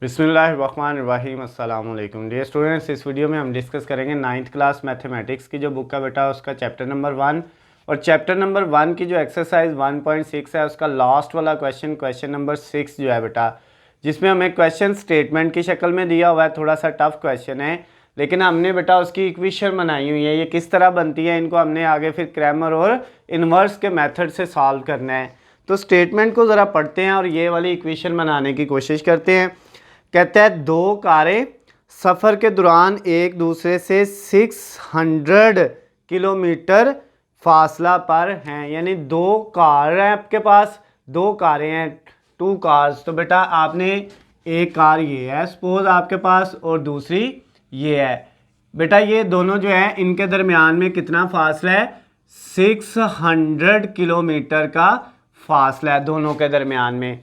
बिस्मिल्लाहिर्रहमानिर्रहीम अस्सलाम वालेकुम डियर स्टूडेंट्स। इस वीडियो में हम डिस्कस करेंगे 9th क्लास मैथमेटिक्स की जो बुक है बेटा उसका चैप्टर नंबर 1 और चैप्टर नंबर 1 की जो एक्सरसाइज 1.6 है उसका लास्ट वाला क्वेश्चन नंबर 6 जो है बेटा, जिसमें हमें क्वेश्चन स्टेटमेंट की शक्ल में दिया हुआ है। थोड़ा सा टफ क्वेश्चन है लेकिन हमने बेटा उसकी इक्वेशन बनाई हुई है। ये किस तरह बनती है इनको हमने आगे फिर क्रैमर और इन्वर्स के मेथड से सॉल्व करना है। तो स्टेटमेंट को ज़रा पढ़ते हैं और ये वाली इक्वेशन बनाने की कोशिश करते हैं। कहता है दो कारें सफ़र के दौरान एक दूसरे से 600 किलोमीटर फासला पर हैं, यानी दो कार हैं आपके पास, दो कारें हैं, टू कार्स। तो बेटा आपने एक कार ये है सपोज आपके पास और दूसरी ये है। बेटा ये दोनों जो है इनके दरमियान में कितना फासला है, 600 किलोमीटर का फासला है दोनों के दरमियान में।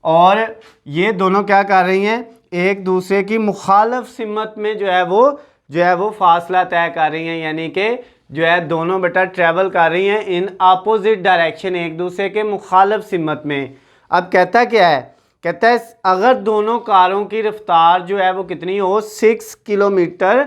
और ये दोनों क्या कर रही हैं, एक दूसरे की मुखालफ सिमत में जो है वो फासला तय कर रही हैं, यानी कि जो है दोनों बेटा ट्रैवल कर रही हैं इन अपोजिट डायरेक्शन, एक दूसरे के मुखालफ सिमत में। अब कहता क्या है, कहता है अगर दोनों कारों की रफ्तार जो है वो कितनी हो, 6 किलोमीटर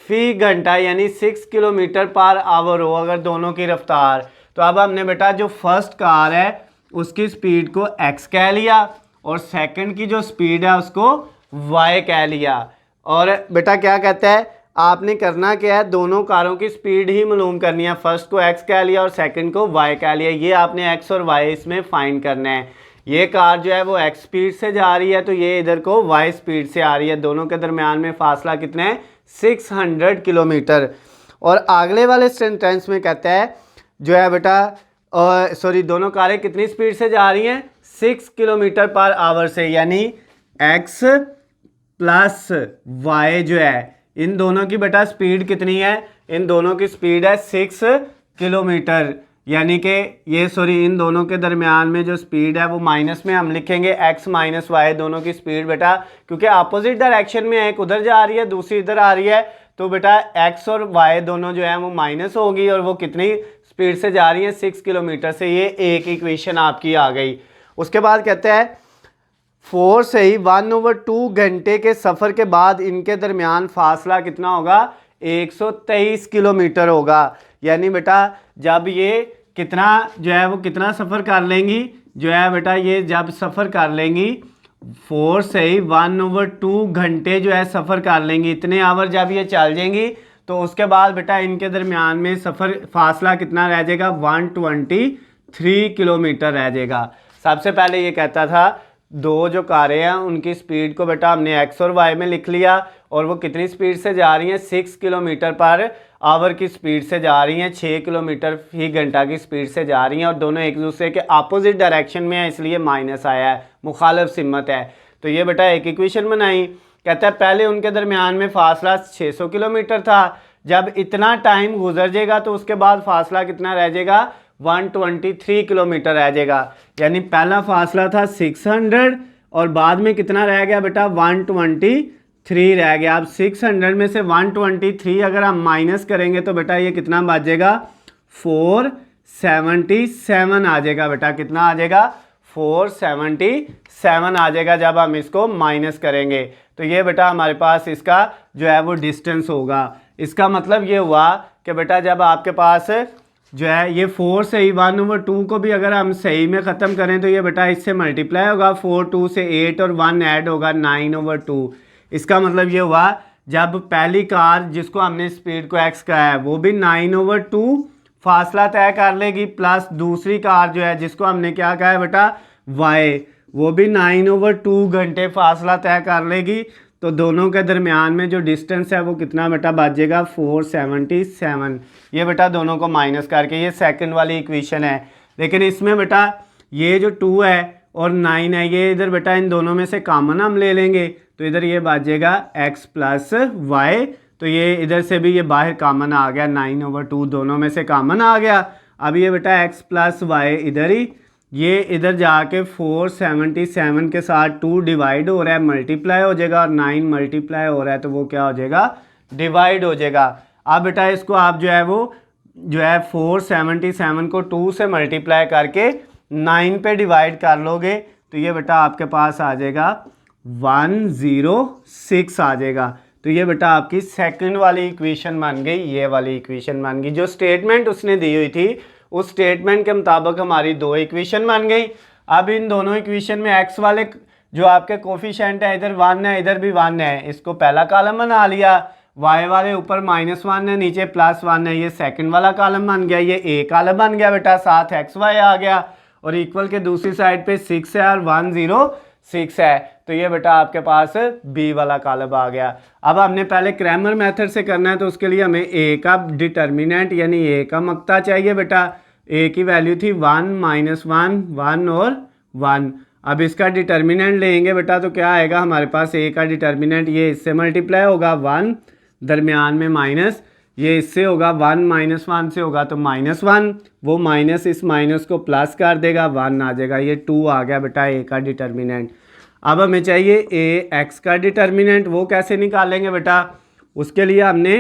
फी घंटा, यानी 6 किलोमीटर पर आवर हो अगर दोनों की रफ्तार। तो अब हमने बेटा जो फर्स्ट कार है उसकी स्पीड को x कह लिया और सेकंड की जो स्पीड है उसको y कह लिया। और बेटा क्या कहता है, आपने करना क्या है, दोनों कारों की स्पीड ही मालूम करनी है। फर्स्ट को x कह लिया और सेकंड को y कह लिया। ये आपने x और y इसमें फाइंड करना है। ये कार जो है वो x स्पीड से जा रही है तो ये इधर को y स्पीड से आ रही है। दोनों के दरमियान में फासला कितना है, 600 किलोमीटर। और अगले वाले सेंटेंस में कहता है जो है बेटा दोनों कारें कितनी स्पीड से जा रही हैं, 6 किलोमीटर पर आवर से, यानी x प्लस y जो है इन दोनों की बेटा स्पीड कितनी है, इन दोनों की स्पीड है 6 किलोमीटर, यानी कि इन दोनों के दरमियान में जो स्पीड है वो माइनस में हम लिखेंगे x माइनस वाई। दोनों की स्पीड बेटा क्योंकि अपोजिट डायरेक्शन में है, एक उधर जा रही है दूसरी इधर आ रही है, तो बेटा x और y दोनों जो है वो माइनस होगी और वो कितनी स्पीड से जा रही है, 6 किलोमीटर से। ये एक इक्वेशन आपकी आ गई। उसके बाद कहता है 4 से ही 1/2 घंटे के सफ़र के बाद इनके दरमियान फासला कितना होगा, 123 किलोमीटर होगा। यानी बेटा जब ये कितना जो है वो कितना सफ़र कर लेंगी, जो है बेटा ये जब सफ़र कर लेंगी 4 से ही 1/2 घंटे जो है सफ़र कर लेंगी, इतने आवर जब ये चल जाएंगी तो उसके बाद बेटा इनके दरमियान में सफ़र फासला कितना रह जाएगा, 123 किलोमीटर रह जाएगा। सबसे पहले ये कहता था दो जो कारें हैं उनकी स्पीड को बेटा हमने x और y में लिख लिया और वो कितनी स्पीड से जा रही हैं, 6 किलोमीटर पर आवर की स्पीड से जा रही हैं, 6 किलोमीटर फी घंटा की स्पीड से जा रही हैं और दोनों एक दूसरे के अपोजिट डायरेक्शन में है, इसलिए माइनस आया है, मुखालिफ सिमत है। तो ये बेटा एक इक्वेशन बनाई। कहता है पहले उनके दरमियान में फासला 600 किलोमीटर था, जब इतना टाइम गुजर जाएगा तो उसके बाद फासला कितना रह जाएगा, 123 किलोमीटर रह जाएगा। यानी पहला फासला था 600 और बाद में कितना रह गया बेटा, 123 रह गया। अब 600 में से 123 अगर हम माइनस करेंगे तो बेटा ये कितना बच जाएगा, 477 आ जाएगा। बेटा कितना आ जाएगा, 477 आ जाएगा जब हम इसको माइनस करेंगे। तो ये बेटा हमारे पास इसका जो है वो डिस्टेंस होगा। इसका मतलब ये हुआ कि बेटा जब आपके पास जो है ये 4 से ही 1/2 को भी अगर हम सही में ख़त्म करें तो ये बेटा इससे मल्टीप्लाई होगा, 4 2 से 8 और 1 ऐड होगा 9/2। इसका मतलब ये हुआ जब पहली कार जिसको हमने स्पीड को x कहा है वो भी 9/2 फासला तय कर लेगी, प्लस दूसरी कार जो है जिसको हमने क्या कहा है बेटा y, वो भी 9/2 घंटे फासला तय कर लेगी। तो दोनों के दरमियान में जो डिस्टेंस है वो कितना बेटा बच जाएगा, 477। ये बेटा दोनों को माइनस करके ये सेकंड वाली इक्वेशन है। लेकिन इसमें बेटा ये जो 2 है और 9 है ये इधर बेटा इन दोनों में से कॉमन हम ले लेंगे तो इधर ये बच जाएगा x प्लस वाई। तो ये इधर से भी ये बाहर कॉमन आ गया, 9/2 दोनों में से कॉमन आ गया। अब ये बेटा x प्लस वाई इधर ही, ये इधर जाके 477 के साथ 2 डिवाइड हो रहा है, मल्टीप्लाई हो जाएगा और 9 मल्टीप्लाई हो रहा है तो वो क्या हो जाएगा, डिवाइड हो जाएगा। अब बेटा इसको आप जो है 477 को 2 से मल्टीप्लाई करके 9 पे डिवाइड कर लोगे तो ये बेटा आपके पास आ जाएगा 106 आ जाएगा। तो ये बेटा आपकी सेकंड वाली इक्वेशन बन गई, ये वाली इक्वेशन बन गई। जो स्टेटमेंट उसने दी हुई थी उस स्टेटमेंट के मुताबिक हमारी दो इक्वेशन बन गई। अब इन दोनों इक्वेशन में एक्स वाले जो आपके कोफिशिएंट है, इधर 1 है इधर भी 1 है, इसको पहला कॉलम बना लिया। वाई वाले ऊपर -1 है नीचे +1 है, ये सेकंड वाला कॉलम बन गया, ये ए कॉलम बन गया बेटा, साथ एक्स वाई आ गया और इक्वल के दूसरी साइड पे 6 है और 106 है। तो ये बेटा आपके पास बी वाला कॉलम आ गया। अब हमने पहले क्रैमर मेथड से करना है, तो उसके लिए हमें ए का डिटर्मिनेंट यानी ए का मक्ता चाहिए बेटा। ए की वैल्यू थी 1 -1 1 और 1। अब इसका डिटर्मिनेंट लेंगे बेटा तो क्या आएगा हमारे पास, ए का डिटर्मिनेंट ये इससे मल्टीप्लाई होगा 1 दरमियान में माइनस, ये इससे होगा 1 -1 से होगा तो -1, वो माइनस इस माइनस को प्लस कर देगा 1 आ जाएगा, ये 2 आ गया बेटा ए का डिटर्मिनेंट। अब हमें चाहिए ए एक्स का डिटर्मिनेंट, वो कैसे निकालेंगे बेटा, उसके लिए हमने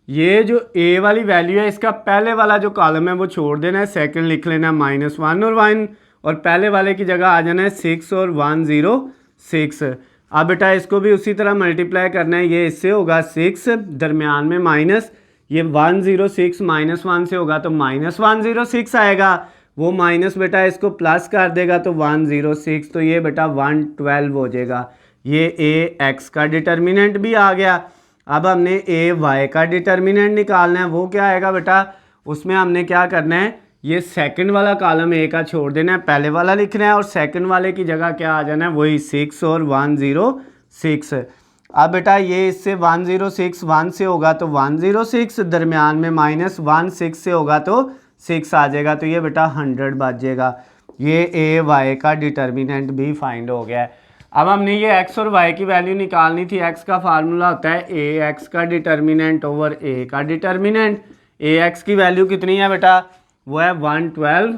ये जो ए वाली वैल्यू है इसका पहले वाला जो कॉलम है वो छोड़ देना है, सेकंड लिख लेना -1 और 1 और पहले वाले की जगह आ जाना है 6 और 106। अब बेटा इसको भी उसी तरह मल्टीप्लाई करना है, ये इससे होगा 6 दरमियान में माइनस, ये 106 -1 से होगा तो -106 आएगा, वो माइनस बेटा इसको प्लस कर देगा तो 106, तो ये बेटा 112 हो जाएगा। ये ए एक्स का डिटर्मिनेंट भी आ गया। अब हमने ए वाई का डिटर्मिनेंट निकालना है, वो क्या आएगा बेटा, उसमें हमने क्या करना है, ये सेकंड वाला कॉलम ए का छोड़ देना है, पहले वाला लिखना है और सेकंड वाले की जगह क्या आ जाना है, वही 6 और 106। अब बेटा ये इससे 106 1 से होगा तो 106 दरमियान में -16 से होगा तो 6 आ जाएगा, तो ये बेटा 100 बच जाएगा। ये ए वाई का डिटर्मिनेंट भी फाइंड हो गया है। अब हमने ये एक्स और वाई की वैल्यू निकालनी थी। एक्स का फार्मूला होता है ए एक्स का डिटर्मिनेंट ओवर ए का डिटर्मिनेंट। ए एक्स की वैल्यू कितनी है बेटा, वो है 112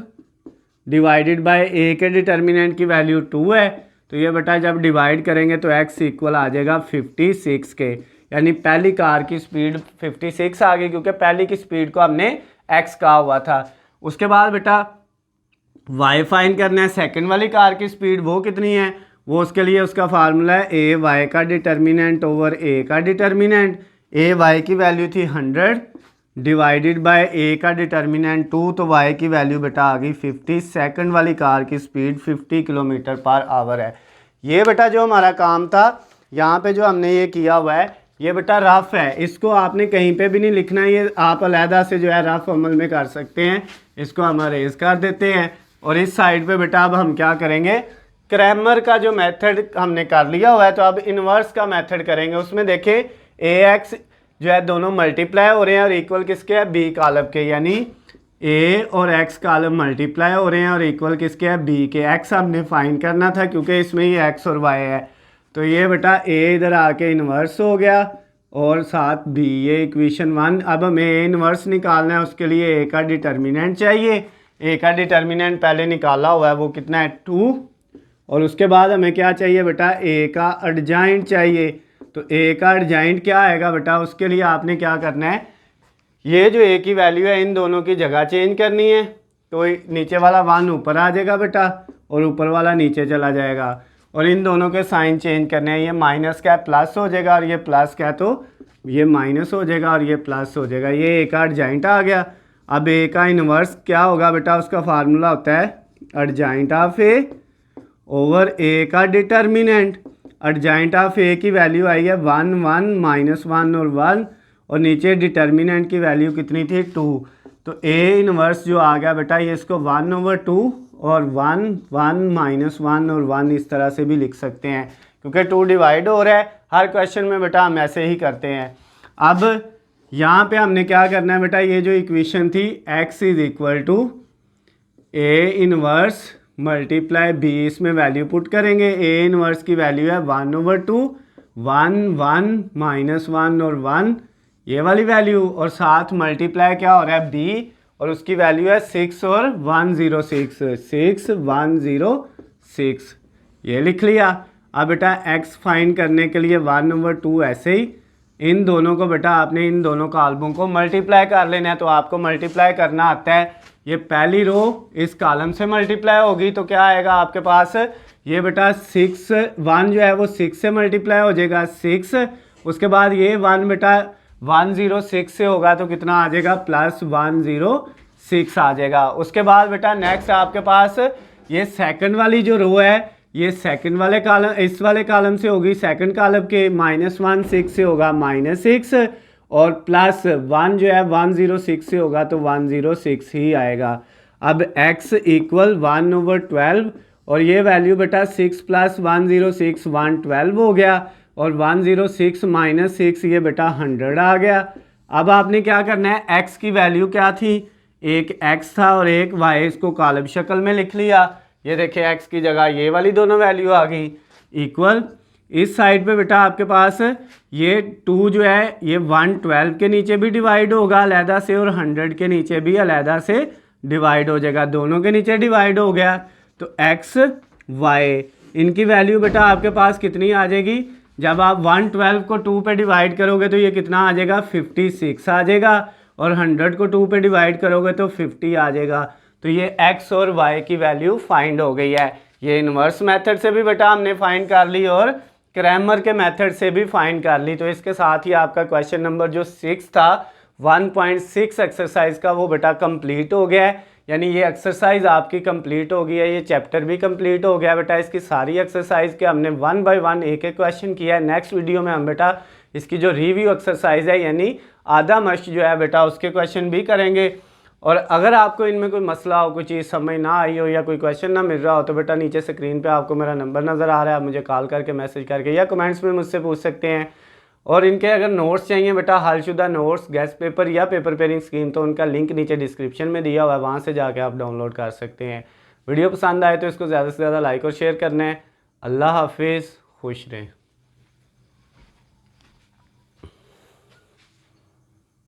डिवाइडेड बाय ए के डिटर्मिनेंट की वैल्यू 2 है, तो ये बेटा जब डिवाइड करेंगे तो x इक्वल आ जाएगा 56 के, यानी पहली कार की स्पीड 56 आ गई क्योंकि पहली की स्पीड को हमने x कहा हुआ था। उसके बाद बेटा y फाइंड करना है, सेकंड वाली कार की स्पीड वो कितनी है, वो उसके लिए उसका फार्मूला है ए वाई का डिटर्मिनेंट ओवर ए का डिटर्मिनेंट। ए वाई की वैल्यू थी 100 डिवाइडेड बाय ए का डिटर्मिनेंट 2, तो y की वैल्यू बेटा आ गई 50। सेकंड वाली कार की स्पीड 50 किलोमीटर पर आवर है। ये बेटा जो हमारा काम था, यहाँ पे जो हमने ये किया हुआ है ये बेटा रफ है, इसको आपने कहीं पे भी नहीं लिखना है, ये आप अलहदा से जो है रफ अमल में कर सकते हैं। इसको हम अरेज कर देते हैं और इस साइड पे बेटा अब हम क्या करेंगे, क्रैमर का जो मेथड हमने कर लिया हुआ है, तो अब इन्वर्स का मेथड करेंगे। उसमें देखें ए एक्स जो है दोनों मल्टीप्लाई हो रहे हैं और इक्वल किसके है, बी कॉलम के, यानी ए और एक्स कॉलम मल्टीप्लाई हो रहे हैं और इक्वल किसके है, बी के। एक्स हमने फाइंड करना था क्योंकि इसमें ही एक्स और वाई है, तो ये बेटा ए इधर आके इन्वर्स हो गया और साथ बी, ये इक्वेशन 1। अब हमें ए इन्वर्स निकालना है, उसके लिए ए का डिटर्मिनेंट चाहिए। ए का डिटर्मिनेंट पहले निकाला हुआ है, वो कितना है 2, और उसके बाद हमें क्या चाहिए बेटा, ए का एडजॉइंट चाहिए। तो ए का एडजॉइंट क्या आएगा बेटा, उसके लिए आपने क्या करना है, ये जो ए की वैल्यू है इन दोनों की जगह चेंज करनी है, तो नीचे वाला 1 ऊपर आ जाएगा बेटा और ऊपर वाला नीचे चला जाएगा, और इन दोनों के साइन चेंज करने हैं, ये माइनस का प्लस हो जाएगा और ये प्लस का तो ये माइनस हो जाएगा और ये प्लस हो जाएगा। ये ए का एडजॉइंट आ गया। अब ए का इन्वर्स क्या होगा बेटा, उसका फार्मूला होता है एडजॉइंट ऑफ ए ओवर ए का डिटर्मिनेंट। एडजॉइंट ऑफ ए की वैल्यू आई है 1 1 -1 और 1, और नीचे डिटर्मिनेंट की वैल्यू कितनी थी 2, तो ए इनवर्स जो आ गया बेटा, ये इसको 1/2 और 1 1 -1 और 1 इस तरह से भी लिख सकते हैं क्योंकि 2 डिवाइड हो रहा है। हर क्वेश्चन में बेटा हम ऐसे ही करते हैं। अब यहाँ पे हमने क्या करना है बेटा, ये जो इक्वेशन थी x is equal to A inverse multiply B, इसमें वैल्यू पुट करेंगे। ए इनवर्स की वैल्यू है 1/2 1 1 -1 और 1, ये वाली वैल्यू, और साथ मल्टीप्लाई क्या हो रहा है बी, और उसकी वैल्यू है 6 और 106 6 106, ये लिख लिया। अब बेटा x फाइंड करने के लिए 1/2 ऐसे ही इन दोनों को बेटा आपने इन दोनों कॉलमों को मल्टीप्लाई कर लेना है। तो आपको मल्टीप्लाई करना आता है, ये पहली रो इस कॉलम से मल्टीप्लाई होगी तो क्या आएगा आपके पास, ये बेटा 6 1 जो है वो 6 से मल्टीप्लाई हो जाएगा 6, उसके बाद ये 1 बेटा 106 से होगा तो कितना आ जाएगा +106 आ जाएगा। उसके बाद बेटा नेक्स्ट आपके पास ये सेकंड वाली जो रो है ये सेकंड वाले कॉलम, इस वाले कॉलम से होगी, सेकंड कॉलम के -16 से होगा -6 और +1 जो है 106 से होगा तो 106 ही आएगा। अब x इक्वल 1/12 और ये वैल्यू बेटा 6 + 106 112 हो गया और 106 - 6 ये बेटा 100 आ गया। अब आपने क्या करना है, x की वैल्यू क्या थी, एक x था और एक y, इसको कॉलम शक्ल में लिख लिया। ये देखिए x की जगह ये वाली दोनों वैल्यू आ गई इक्वल। इस साइड पे बेटा आपके पास ये 2 जो है ये 112 के नीचे भी डिवाइड होगा अलहदा से और 100 के नीचे भी अलहदा से डिवाइड हो जाएगा, दोनों के नीचे डिवाइड हो गया। तो x y इनकी वैल्यू बेटा आपके पास कितनी आ जाएगी, जब आप 112 को 2 पे डिवाइड करोगे तो ये कितना आ जाएगा 56 आ जाएगा और 100 को 2 पे डिवाइड करोगे तो 50 आ जाएगा। तो ये x और y की वैल्यू फाइंड हो गई है। ये इन्वर्स मेथड से भी बेटा हमने फाइंड कर ली और क्रैमर के मेथड से भी फाइंड कर ली। तो इसके साथ ही आपका क्वेश्चन नंबर जो 6 था 1.6 एक्सरसाइज का वो बेटा कंप्लीट हो गया है, यानी ये एक्सरसाइज आपकी कंप्लीट हो गई है, ये चैप्टर भी कंप्लीट हो गया बेटा। इसकी सारी एक्सरसाइज के हमने 1 बाय 1 एक एक क्वेश्चन किया है। नेक्स्ट वीडियो में हम बेटा इसकी जो रिव्यू एक्सरसाइज है यानी आधा मश्क जो है बेटा उसके क्वेश्चन भी करेंगे। और अगर आपको इनमें कोई मसला हो, कोई चीज़ समझ ना आई हो या कोई क्वेश्चन ना मिल रहा हो तो बेटा नीचे स्क्रीन पे आपको मेरा नंबर नज़र आ रहा है, आप मुझे कॉल करके मैसेज करके या कमेंट्स में मुझसे पूछ सकते हैं। और इनके अगर नोट्स चाहिए बेटा, हलशुदा नोट्स, गेस्ट पेपर या पेपर पेयरिंग स्कीम, तो उनका लिंक नीचे डिस्क्रिप्शन में दिया हुआ है, वहाँ से जाके आप डाउनलोड कर सकते हैं। वीडियो पसंद आए तो इसको ज़्यादा से ज़्यादा लाइक और शेयर करना है। अल्लाह हाफिज़, खुश रहें।